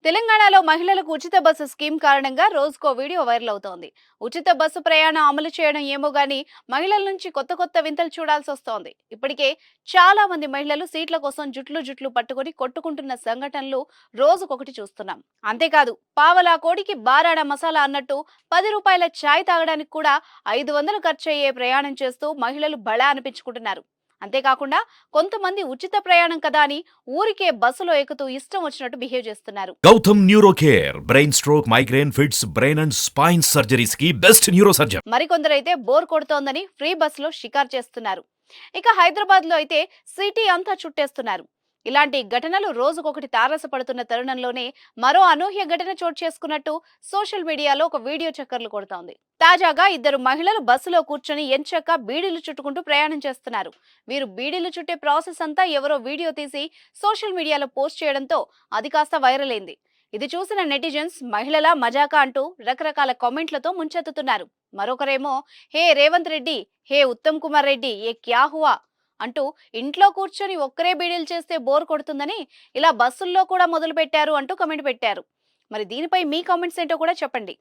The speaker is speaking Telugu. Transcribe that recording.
తెలంగాణలో మహిళలకు ఉచిత బస్సు స్కీమ్ కారణంగా రోజుకో వీడియో వైరల్ అవుతోంది. ఉచిత బస్సు ప్రయాణం అమలు చేయడం ఏమో గానీ మహిళల నుంచి కొత్త కొత్త వింతలు చూడాల్సి వస్తోంది. ఇప్పటికే చాలా మంది మహిళలు సీట్ల కోసం జుట్లు జుట్లు పట్టుకొని కొట్టుకుంటున్న సంఘటనలు రోజుకొకటి చూస్తున్నాం. అంతేకాదు పావలా కోడికి బారాడ మసాలా అన్నట్టు 10 రూపాయల ఛాయ్ తాగడానికి కూడా 500 ఖర్చు అయ్యే ప్రయాణం చేస్తూ మహిళలు బళా అనిపించుకుంటున్నారు. అంతేకాకుండా కొంతమంది ఉచిత ప్రయాణం కదా అని ఊరికే బస్సులో ఎక్కుతూ ఇష్టం వచ్చినట్టు బిహేవ్ చేస్తున్నారు. Gautam neuro care brain stroke migraine fits brain and spine surgeries కి బెస్ట్ న్యూరో సర్జన్. మరికొందరైతే బోర్ కొడుతోందని ఫ్రీ బస్సులో షికారు చేస్తున్నారు. ఇక హైదరాబాద్ లో అయితే సిటీ అంతా చుట్టేస్తున్నారు. ఇలాంటి ఘటనలు రోజుకొకటి తారసపడుతున్న తరుణంలోనే మరో అనూహ్య ఘటన చోటు చేసుకున్నట్టు సోషల్ మీడియాలో ఒక వీడియో చక్కర్లు కొడుతోంది. తాజాగా ఇద్దరు మహిళలు బస్సులో కూర్చొని ఎంచక్కా బీడీలు చుట్టుకుంటూ ప్రయాణం చేస్తున్నారు. వీరు బీడీలు చుట్టే ప్రాసెస్ అంతా ఎవరో వీడియో తీసి సోషల్ మీడియాలో పోస్ట్ చేయడంతో అది కాస్త వైరల్ అయింది. ఇది చూసిన నెటిజన్స్ మహిళల మజాకా అంటూ రకరకాల కామెంట్లతో ముంచెత్తుతున్నారు. మరొకరేమో హే రేవంత్ రెడ్డి, హే ఉత్తమ్ కుమార్ రెడ్డి, ఏ క్యా హువా అంటూ ఇంట్లో కూర్చొని ఒక్కరే బీడీలు చేస్తే బోర్ కొడుతుందని ఇలా బస్సుల్లో కూడా మొదలు పెట్టారు అంటూ కామెంట్ పెట్టారు. మరి దీనిపై మీ కామెంట్స్ ఏంటో కూడా చెప్పండి.